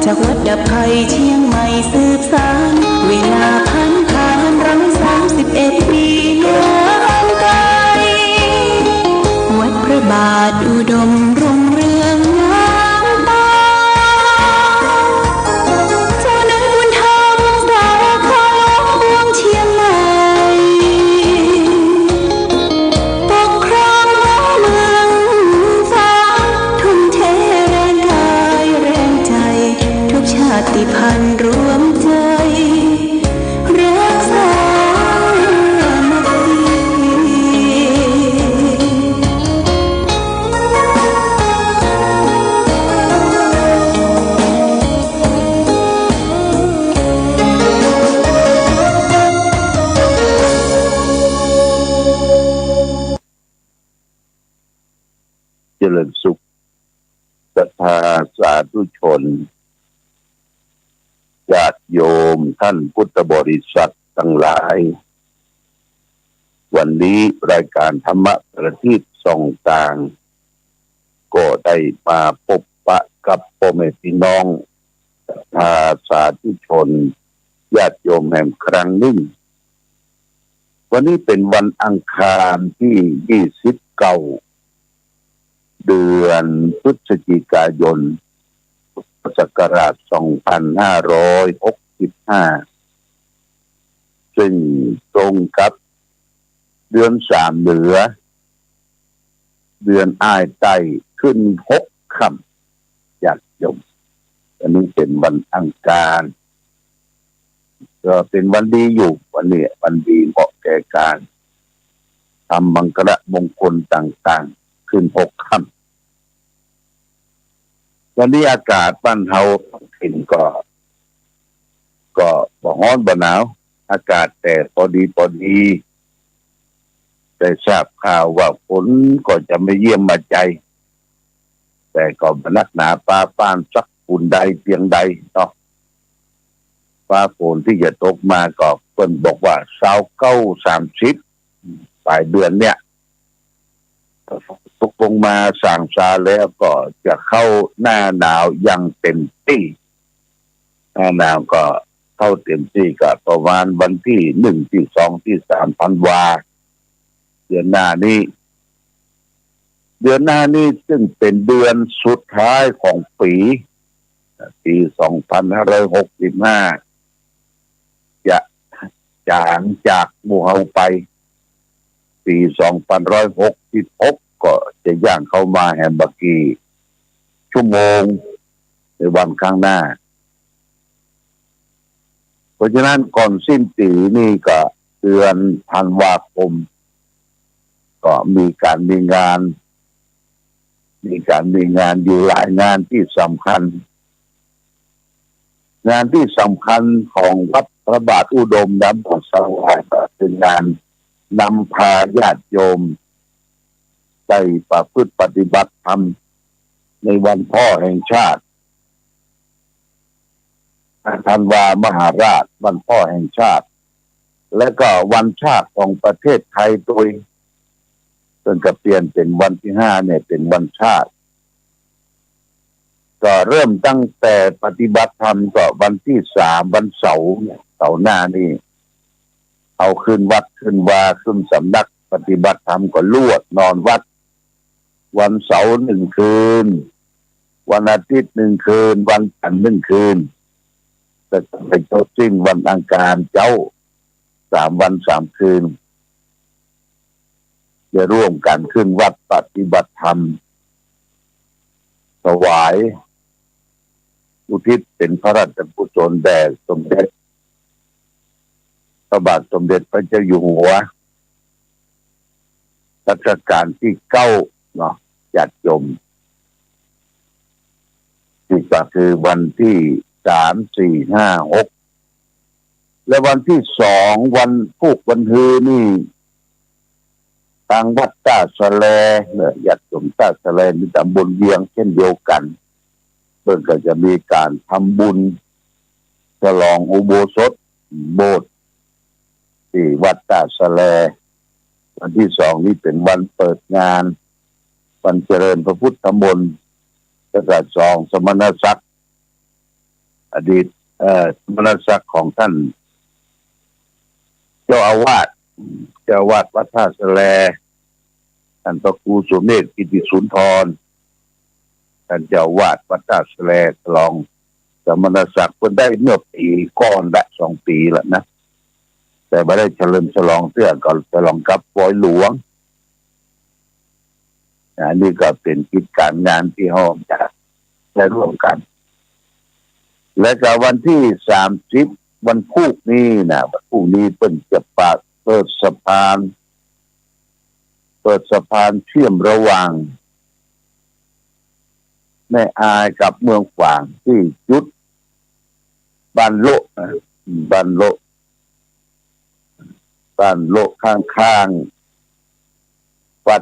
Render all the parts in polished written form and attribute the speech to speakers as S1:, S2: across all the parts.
S1: จากวัดดับไผ่เชียงใหม่สืบสานเวลาพัน131 ปีนานไกลวัดพระบาทอุดมรุ่งเรืองงามตาเจ้าเนื้อบุญธรรมสาวของหลวงเมืองเชียงใหม่ปกครองเมืองฟ้าทุ่มเทแรงกายแรงใจทุกชาติพันธุ์รวมใจรักษา
S2: เจริญสุขศรัทธาสาธุชนญาติโยมท่านพุทธบริษัททั้งหลายวันนี้รายการธรรมะประทีปส่องต่างก็ได้มาพบปะกับพ่อแม่พี่น้องศรัทธาสาธุชนญาติโยมแห่งครั้งหนึ่งวันนี้เป็นวันอังคารที่29เดือนพฤศจิกายนพุทธศักราช2565ซึ่งตรงกับเดือน3เหนือเดือนอ้ายใต้ขึ้น6ค่ำญาติโยมอันนี้เป็นวันอังคารก็เป็นวันดีอยู่วันนี้วันดีเหมาะแก่การทำมังคละมงคลต่างๆขึ้น6ค่ำวันนี้อากาศบ้านเฮาถิ่นก็บ่ร้อนบ่หนาวอากาศแต่พอดีได้ทราบข่าวว่าฝนก็จะไม่เยี่ยมมาใจแต่ก็บ่นักหนาฟ้าฟ้านสักฝุ่นใดเพียงใดเนาะฟ้าฝนที่จะตกมาก็เพิ่นบอกว่า29-30ปลายเดือนเนี่ยตกลงมาสั่งซาแล้วก็จะเข้าหน้าหนาวอย่างเต็มที่หน้าหนาวก็เข้าเต็มที่ก็ประมาณวันที่1ที่2ที่3ธันวาเดือนหน้านี้ซึ่งเป็นเดือนสุดท้ายของปี2565จะจางจากหมู่เฮาไปปี2566ก็จะย่างเข้ามาแฮมบักกี้ชั่วโมงในวันข้างหน้าเพราะฉะนั้นก่อนสิ้นปีนี่ก็เดือนธันวาคมก็มีงานอยู่หลายงานที่สำคัญของวัดพระบาทอุดมน้ำของสวายเป็นงานนำพาญาติโยมได้ประพฤติปฏิบัติธรรมในวันพ่อแห่งชาติธันวามหาราชวันพ่อแห่งชาติและก็วันชาติของประเทศไทยโดยจนกระเปลี่ยนเป็นวันที่5เนี่ยเป็นวันชาติก็เริ่มตั้งแต่ปฏิบัติธรรมก็วันที่3วันเสาร์หน้านี่เอาขึ้นวัดขึ้นวาขึ้นสำนักปฏิบัติธรรมก็ลวดนอนวัดวันเสาร์1คืนวันอาทิตย์1คืนวันจันทร์1คืนแต่ไปจบสิ้นวันอังคารเจ้า3วัน3คืนจะร่วมกันขึ้นวัดปฏิบัติธรรมถวายอุทิศเป็นพระราชกุศลแด่สมเด็จพระบาทสมเด็จพระเจ้าอยู่หัวรัชกาลที่9เนาะญาติโยมที่ก็คือวันที่3 4 5 6และวันที่2วันพุธวันฮือนี่ทางวัดท่าสะแลเนี่ยญาติโยมท่าสะแลในตำบลเวียงเช่นเดียวกันเพิ่นก็จะมีการทำบุญฉลองอุโบสถโบสถ์ที่วัดท่าสะแลวันที่2นี้เป็นวันเปิดงานวันเจริญพระพุทธมนต์และก็2สมณศักดิ์ อดีตมรศักดิ์ของท่านเจ้าอาวาสวัดท่าแสลท่านพระครูสุเมธกิติสุนทรท่านเจ้าอาวาสวัดท่าแสลฉลองสมณศักดิ์เพิ่นได้เมื่อปีก่อนละ2 ปีแล้วนะแต่ไม่ได้เฉลิมฉลองเสื้อก็ฉลองกับปอยหลวงนี่ก็เป็นกิจการงานที่ห้องจะได้ร่วมกันและก็วันที่30วันพุธนี้นะวันพุธนี้เพิ่นจะเปิดสะพานเชื่อมระหว่างแม่อายกับเมืองฝางที่จุดบ้านโลข้างๆวัด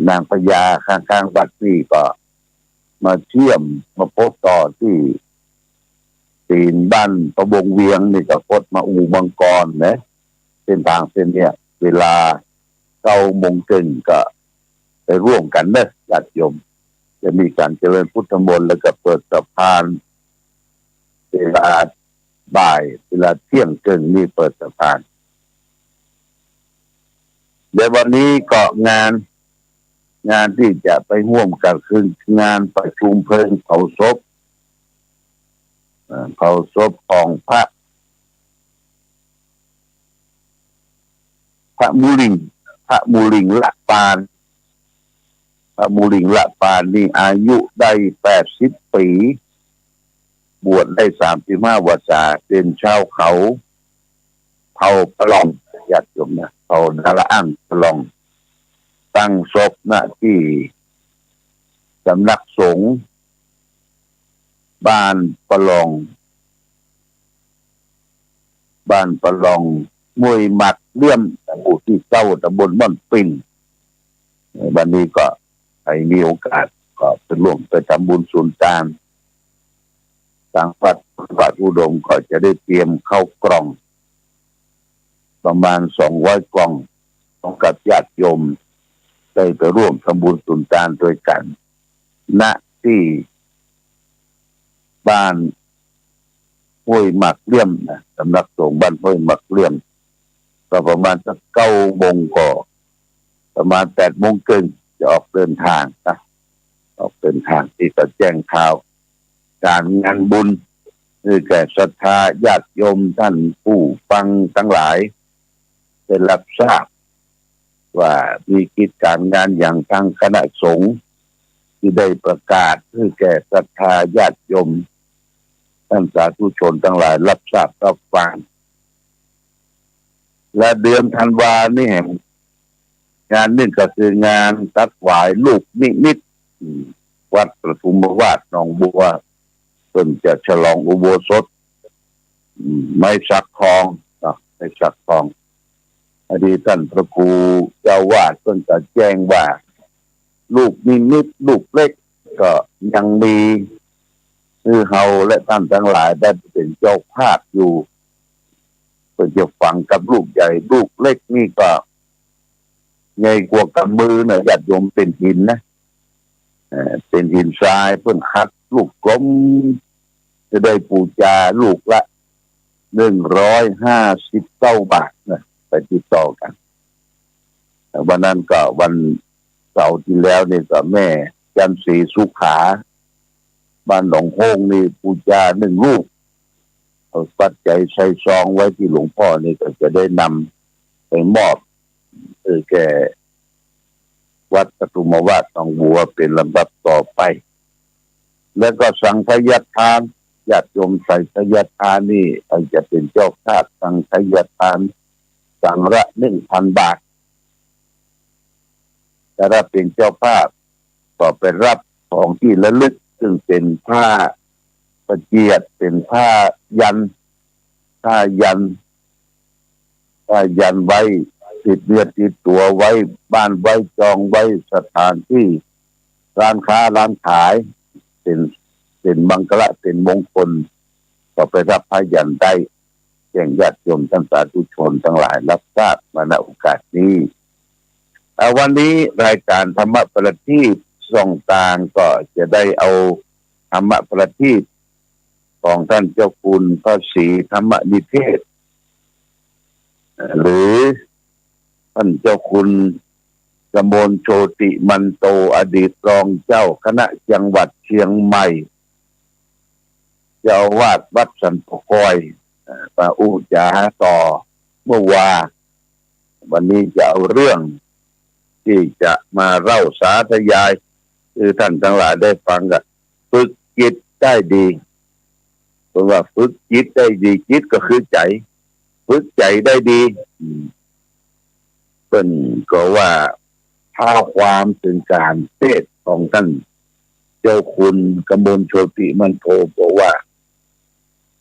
S2: นางพญาข้างๆวัดนี่ก็มาเชื่อมมาพบต่อที่ตีนบ้านประบงเวียงนี่ก็พดมาอู่มังกรนะเส้นทางเส้นเนี้ยเวลา9 โมงครึ่งก็ไปร่วมกันนะญาติโยมจะมีการเจริญพุทธมนต์แล้วก็เปิดสะพานเวลาบ่ายเวลาเที่ยงครึ่งนี่เปิดสะพานเดี๋ยววันนี้ก็งานที่จะไปร่วมกันคืองานประชุมเพลิงเผาศพของพระมูลิงละปานนี่อายุได้80 ปีบวชได้35 พรรษาเป็นชาวเขาเผ่าปะลองญาติโยมนะเผ่านาละอั้งปะลองตั้งศพณที่สำนักสงฆ์บ้านปะลองมวยหมักเลี่ยมหมู่ที่9ตำบลบ้านปิ่นวันนี้ก็ใครมีโอกาสก็ไปร่วมไปทำบุญสุนทานทางวัดอุดมก็จะได้เตรียมเข้ากล่องประมาณ200 กล่องของกับญาติโยมได้ไปร่วมทำบุญสุนทานด้วยกันณที่บ้านห้วยหมักเลี่ยมนะสำนักสงฆ์บ้านห้วยหมักเลี่ยมก็ประมาณสัก9 โมงก็ประมาณ8 โมงครึ่งจะออกเดินทางนะออกเดินทางที่จะแจ้งข่าวการงานบุญคือแก่ศรัทธาญาติโยมท่านผู้ฟังทั้งหลายได้รับทราบว่ามีกิจการงานอย่างทางคณะสงฆ์ที่ได้ประกาศคือแก่ศรัทธาญาติโยมท่านสาธุชนทั้งหลายรับทราบรับฟังและเดือนธันวานี่แห่งงานนี่ก็คืองานตัดหวายลูกนิมิตวัดประทุมวาดหนองบัวเพิ่นจะฉลองอุโบสถไม้สักทองอดีตท่านพระครูเจ้าวาดเพิ่นจะแจ้งว่าลูกนิมิตลูกเล็กก็ยังมีคือเฮาและท่านทั้งหลายได้เป็นเจ้าภาพอยู่เพิ่นจะฟังกับลูกใหญ่ลูกเล็กนี่ก็ใหญ่กว่ากำมือนะญาติโยมเป็นหินนะเป็นหินทรายเพิ่นคัดลูกกลมจะได้ปูจาลูกละ159 บาทนะไปติดต่อกันวันนั้นก็วันเสาร์ที่แล้วนี่ก็แม่จันทร์ศรีสุขาบ้านหนองโฮงนี่ปูจา1 ลูกเอาปัจจัยใส่ซองไว้ที่หลวงพ่อนี่ก็จะได้นำไปมอบแก่วัดปทุมวาดหนองบัวเป็นลำดับต่อไปแล้วก็สังฆทานญาติโยมใส่สังฆทานนี่จะเป็นเจ้าภาพสังฆทานสังละ 1,000 บาทแต่ถ้าเป็นเจ้าภาพก็ไปรับของที่ระลึกซึ่งเป็นผ้าประเจียดเป็นผ้ายันไว้ติดเนื้อติดตัวไว้บ้านไว้จองไว้สถานที่ร้านค้าร้านขายเป็นมังคละเป็นมงคลก็ไปรับผ้ายันได้แจ้งญาติโยมท่านสาธุชนทั้งหลายรับทราบมาณโอกาสนี้วันนี้รายการธรรมะประทีปส่องต่างก็จะได้เอาธรรมะประทีป ของท่านเจ้าคุณพระศรีธรรมนิเทศหรือท่านเจ้าคุณกมลโชติมันโตอดีตรองเจ้าคณะจังหวัดเชียงใหม่เจ้าอาวาสวัดสันปะกอยมาอุจาต่อเมื่อวันนี้จะเอาเรื่องที่จะมาเล่าสาธยายคือท่านทั้งหลายได้ฟังกันฝึกจิตได้ดีเพราะว่าฝึกจิตได้ดีจิตก็คือใจฝึกใจได้ดีเป็นก็ว่าท้าความถึงการเทศของท่านเจ้าคุณกมลโชติมันโทบอกว่า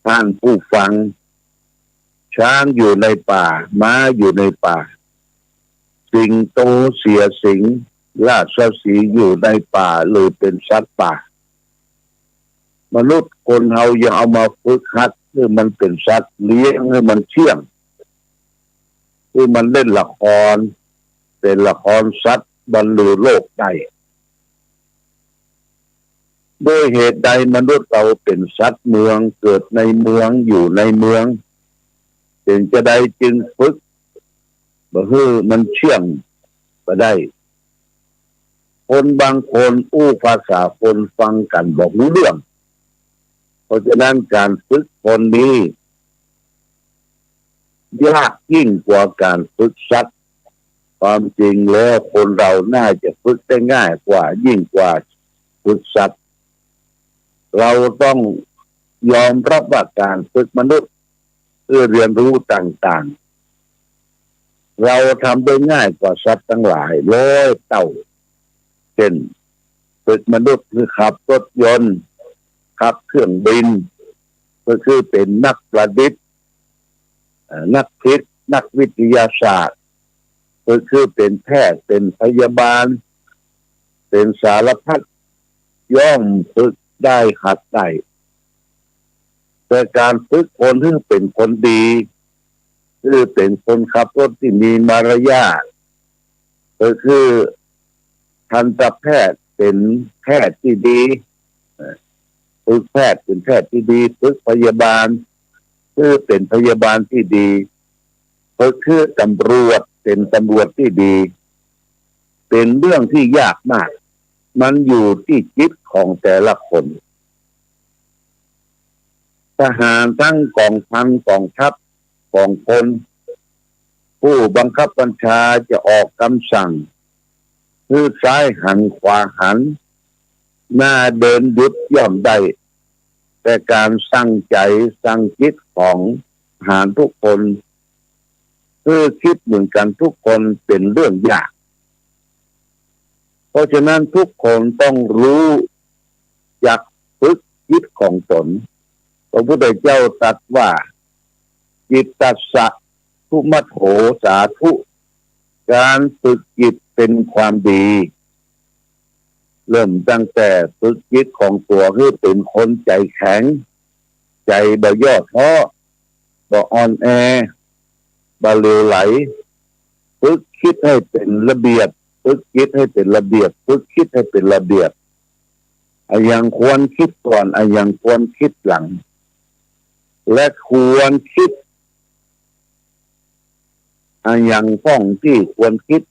S2: ท่านผู้ฟังช้างอยู่ในป่าม้าอยู่ในป่าสิงโตเสียสิงราชสีห์อยู่ในป่าเลยเป็นสัตว์ป่ามนุษย์คนเฮายังเอามาฝึกหัดคือมันเป็นสัตว์เลี้ยงให้มันเชื่องคือมันเล่นละครเป็นละครสัตว์บรรลุโลกได้ด้วยเหตุใดมนุษย์เราเป็นสัตว์เมืองเกิดในเมืองอยู่ในเมืองจึงจะได้จึงฝึกบ่ฮื้อมันเชื่องก็ได้คนบางคนอู้ภาษาคนฟังกันบอกรู้เรื่องเพราะฉะนั้นการฝึกคนนี้ยากยิ่งกว่าการฝึกสัตว์ความจริงแล้วคนเราน่าจะฝึกได้ง่ายกว่ายิ่งกว่าฝึกสัตว์เราต้องยอมรับว่าการฝึกมนุษย์เพื่อเรียนรู้ต่างๆเราทำได้ง่ายกว่าสัตว์ทั้งหลายร้อยเท่าเช่นฝึกมนุษย์คือขับรถยนต์ขับเครื่องบินก็คือเป็นนักประดิษฐ์นักคิดนักวิทยาศาสตร์ก็คือเป็นแพทย์เป็นพยาบาลเป็นสารพัดย่อมฝึกได้หัดได้แต่การฝึกคนที่เป็นคนดีคือเป็นคนขับรถที่มีมารยาทก็คือทันตแพทย์เป็นแพทย์ที่ดีฝึกแพทย์เป็นแพทย์ที่ดีฝึกพยาบาลคือเป็นพยาบาลที่ดีฝึกคือตำรวจเป็นตำรวจที่ดีเป็นเรื่องที่ยากมากมันอยู่ที่จิตของแต่ละคนทหารทั้งกองพันกองทัพกองพลผู้บังคับบัญชาจะออกคำสั่งคือซ้ายหันขวาหันหน้าเดินหยุดย่อมได้แต่การสั่งใจสั่งจิตของทหารทุกคนคือคิดเหมือนกันทุกคนเป็นเรื่องยากเพราะฉะนั้นทุกคนต้องรู้จักฝึกจิตของตนพระพุทธเจ้าตรัสว่าจิตตัสสะทุมัทโธสาธุการฝึกจิตเป็นความดีเริ่มตั้งแต่ฝึกจิตของตัวให้เป็นคนใจแข็งใจบ่ย่อท้อบ่อ่อนแอบ่เหลวไหลฝึกคิดให้เป็นระเบียบฝึกคิดให้เป็นระเบียบฝึกคิดให้เป็นระเบียบอย่างควรคิดก่อนอย่างควรคิดหลังและควรคิดอย่างพ้องที่ควรคิด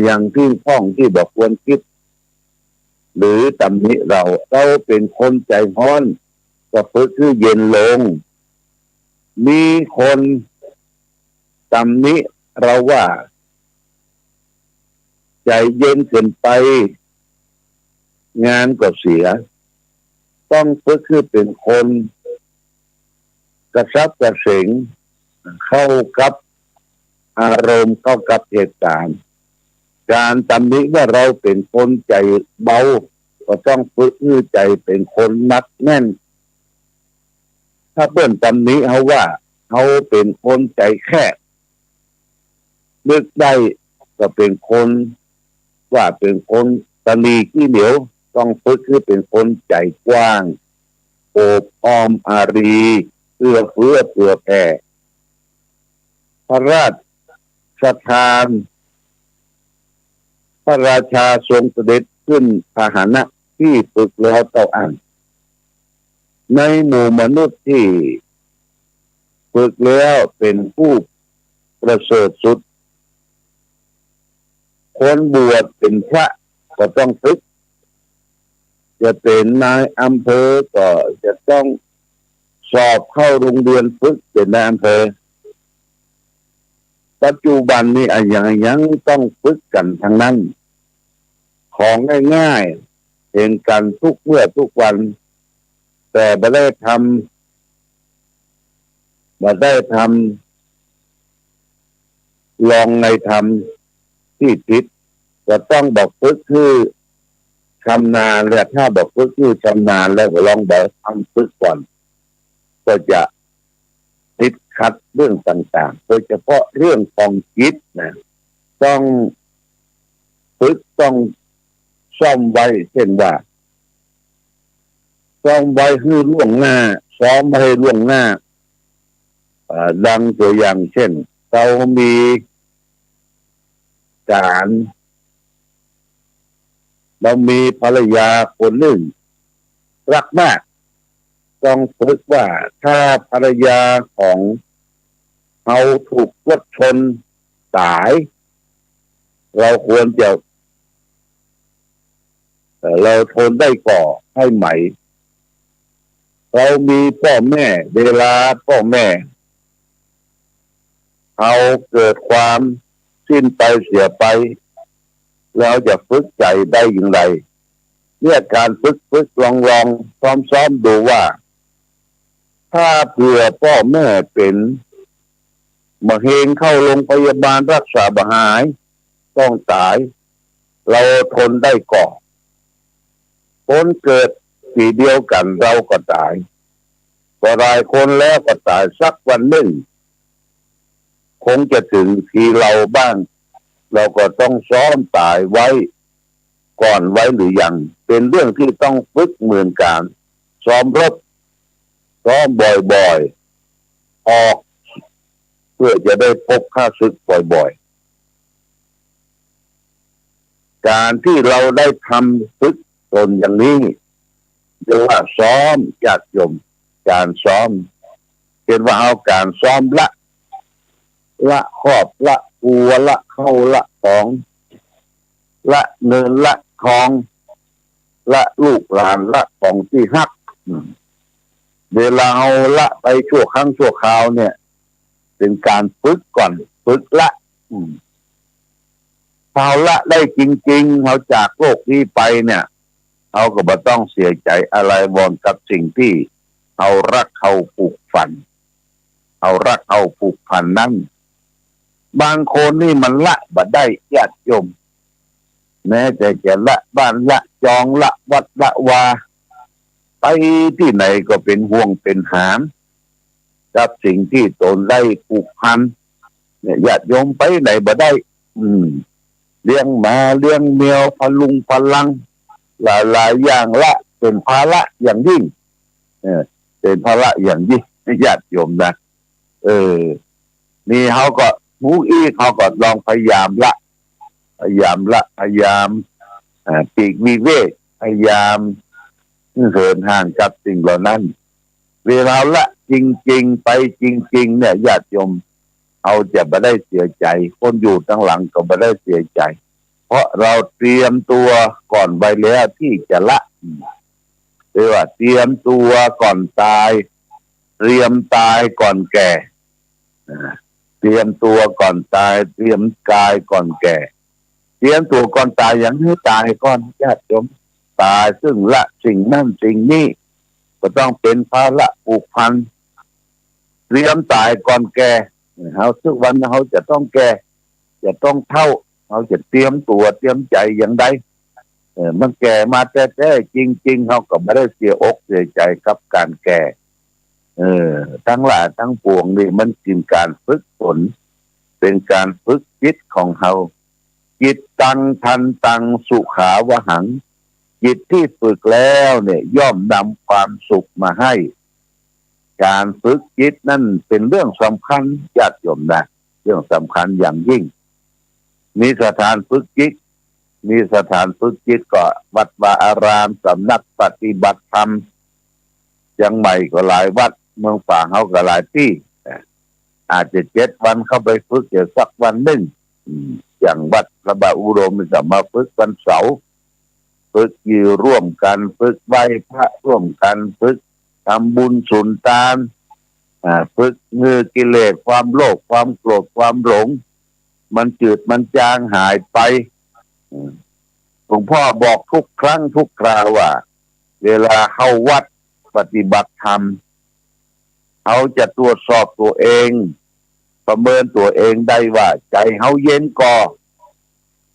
S2: อย่างที่พ้องที่บอกควรคิดหรือตำหนิเราเป็นคนใจร้อนก็ฝึกให้เย็นลงมีคนตำหนิเราว่าใจเย็นเกินไปงานก็เสียต้องฝึกให้เป็นคนกระซับกระเฉงเข้ากับอารมณ์เข้ากับเหตุการณ์การตำหนิว่าเราเป็นคนใจเบาก็ต้องฝึกให้ใจเป็นคนหนักแน่นถ้าเปิ้นตำหนิเขาว่าเขาเป็นคนใจแคบนึกได้ก็เป็นคนว่าเป็นคนตนีขี้เหนียวต้องฝึกให้เป็นคนใจกว้างโอบอ้อมอารีเอื้อเฟื้อเผื่อแผ่พระราชทานพระราชาทรงเสด็จขึ้นพาหนะที่ฝึกแล้วเต้าอ่าน ในหมู่มนุษย์ที่ฝึกแล้วเป็นผู้ประเสริฐสุดคนบวชเป็นพระก็ต้องฝึกจะเป็นนายอำเภอก็จะต้องสอบเข้าโรงเรียนฝึกเป็นนายอำเภอปัจจุบันนี้ยังต้องฝึกกันทั้งนั้นของง่ายๆเห็นกันทุกเมื่อทุกวันแต่ไม่ได้ทำลองในทำที่ผิดจะต้องบอกฝึกคือชำนาญและถ้าบอกฝึกคือชำนาญแล้วลองแบบทำฝึกก่อนก็จะติดขัดเรื่องต่างๆโดยเฉพาะเรื่องของจิตนะต้องฝึกต้องซ่อมไว้เช่นว่าซ้อมไว้ให้ล่วงหน้าซ้อมให้ล่วงหน้าดังตัวอย่างเช่นเรามีการเรามีภรรยาคนหนึ่งรักมากต้องฝึกว่าถ้าภรรยาของเขาถูกรถชนตายเราควรจะเราทนได้ก่อให้ไหมเรามีพ่อแม่เวลาพ่อแม่เขาเกิดความสิ้นไปเสียไปเราจะฝึกใจได้อย่างไรเนี่ยการฝึกลองซ้อมดูว่าถ้าเผื่อพ่อแม่เป็นมะเร็งเข้าโรงพยาบาลรักษาบ่หายต้องตายเราทนได้ก่อนคนเกิดปีเดียวกันเราก็ตายก็หลายคนแล้วก็ตายสักวันหนึ่งคงจะถึงทีเราบ้างเราก็ต้องซ้อมตายไว้ก่อนไว้หรือยังเป็นเรื่องที่ต้องฝึกเหมือนกันซ้อมรบซ้อมบ่อยๆออกเพื่อจะได้พบข้าศึกบ่อยๆการที่เราได้ทำฝึกตนอย่างนี้เรียกว่าซ้อมจัดยมการซ้อมเป็นว่าเอาการซ้อมละครอบละอัวละเข้าละของละเงินละทองละลูกหลานละของที่ฮักเวลาเอาละไปชั่วครั้งชั่วคราวเนี่ยเป็นการฝึกก่อนฝึกละพอละได้จริงๆเขาจากโลกนี้ไปเนี่ยเขาก็บ่ต้องเสียใจอะไรวอนกับสิ่งที่เอารักเขาผูกพันนั้นบางคนนี่มันละบ่ได้ญาติโยมแม้แต่จะละบ้านละจองละวัดละวาไปที่ไหนก็เป็นห่วงเป็นหามกับสิ่งที่ตนได้ผูกพันเนี่ยญาติโยมไปไหนบ่ได้เลี้ยงหมาเลี้ยงแมวพลุงพลังหลายอย่างละเป็นภาระอย่างยิ่งเป็นภาระอย่างยิ่งญาติโยมนะนี่เขาก็มูอี้เขาก็ลองพยายามปีกวิเวกพยายามเหินห่างกับสิ่งเหล่านั้นเวลาละจริงๆไปจริงๆเนี่ยญาติโยมเอาจะไม่ได้เสียใจคนอยู่ทั้งหลังก็ไม่ได้เสียใจเพราะเราเตรียมตัวก่อนไว้แล้วที่จะละเรียกว่าเตรียมตัวก่อนตายเตรียมตายก่อนแก่เตรียมตัวก่อนตายเตรียมกายก่อนแก่เตรียมตัวก่อนตายอย่างให้ตายก่อนญาติโยมตายซึ่งละสิ่งนั่นสิ่งนี้ก็ต้องเป็นภาระผูกพันเตรียมตายก่อนแก่เขาทุกวันเขาจะต้องแก่จะต้องเฒ่าเขาจะเตรียมตัวเตรียมใจอย่างใดมันแก่มาแต่จริงๆเขาก็ไม่ได้เสียอกเสียใจกับการแก่ทั้งหลายทั้งปวงนี่มันเป็นการฝึกฝนเป็นการฝึกจิตของเขาจิตตังทันตังสุขาวหังจิตที่ฝึกแล้วเนี่ยย่อมนำความสุขมาให้การฝึกจิตนั่นเป็นเรื่องสำคัญญาติโยมนะเรื่องสำคัญอย่างยิ่งมีสถานฝึกจิตก็วัดวาอารามสำนักปฏิบัติธรรม ยังใหม่ก็หลายวัดเมืองป่าเขาก็หลายที่อาจจะ7 วันเข้าไปฝึกเดี๋ยวสักวันหนึ่งอย่างวัดพระบาทอุดมจะมาฝึกวันเสาร์ฝึกอยู่ร่วมกันฝึกไหว้พระร่วมกันฝึกทำบุญสุนทานฝึกเงือกิเลสความโลภความโกรธความหลงมันจืดมันจางหายไปหลวงพ่อบอกทุกครั้งทุกคราวว่าเวลาเข้าวัดปฏิบัติธรรมเขาจะตรวจสอบตัวเองประเมินตัวเองได้ว่าใจเขาเย็นก่อ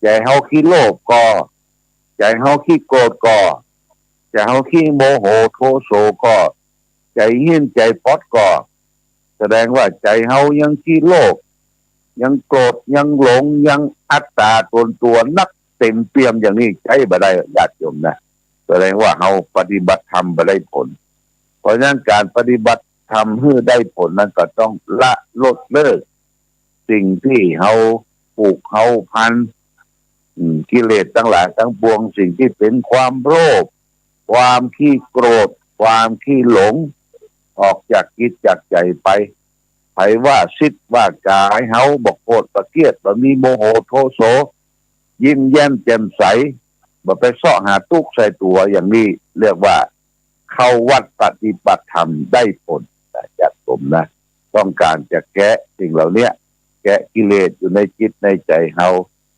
S2: ใจเขาขี้โลภก่อใจเขาขี้โกรธก่อใจเขาขี้โมโหโทโสก่อใจเหี้ยนใจป๊อดก่อแสดงว่าใจเขายังขี้โลภยังโกรธยังหลงยังอัตตาตัวนักเต็มเปี่ยมอย่างนี้ใช้บ่ได้ญาติโยมนะแสดงว่าเขาปฏิบัติธรรมบ่ได้ผลเพราะฉะนั้นการปฏิบัติธรรมเพื่อได้ผลนั้นก็ต้องละลดเลิกสิ่งที่เขาปลูกเขาพันกิเลสทั้งหลายทั้งปวงสิ่งที่เป็นความโลภความขี้โกรธความขี้หลงออกจากจิตจากใจไปไผว่าซิดว่ากายเฮาบอกโกรธประเกียดบ่มีโมโหโทโสยิ้มแย้มแจ่มใสบ่ไปเสาะหาตุกใส่ตัวอย่างนี้เรียกว่าเข้าวัดปฏิบัติธรรมได้ผลจากผมนะต้องการจะแก้สิ่งเหล่านี้แก้กิเลสอยู่ในจิตในใจเฮา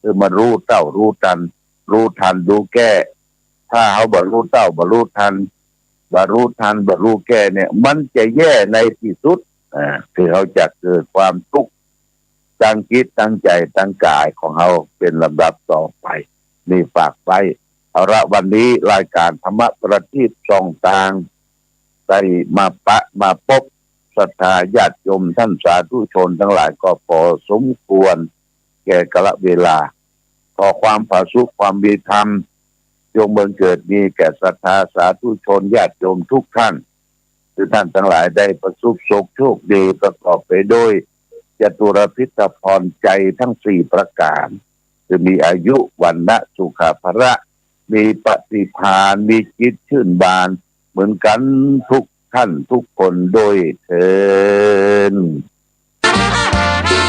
S2: คือมารู้เต้ารู้ทันดูแก้ถ้าเฮาบ่รู้เต้าบ่รู้ทันบ่รู้แก้เนี่ยมันจะแย่ในที่สุดคือเขาจะเกิดความทุกข์ตั้งจิตตั้งใจตั้งกายของเขาเป็นลำดับต่อไปนี่ฝากไว้เอาละวันนี้รายการธรรมะประทีปช่องทางได้มาพบศรัทธาญาติโยมท่านสาธุชนทั้งหลายก็พอสมควรแก่กาลเวลาขอความผาสุกความมีธรรมจงบังเกิดมีแก่ศรัทธาสาธุชนญาติโยมทุกท่านทุกท่านทั้งหลายได้ประสบสุขโชคดีประกอบไปด้วยจตุรพิธพรใจทั้ง4ประการจะมีอายุวันนะสุขภระมีปฏิภาณมีจิตชื่นบานเหมือนกันทุกท่านทุกคนโดยเถิด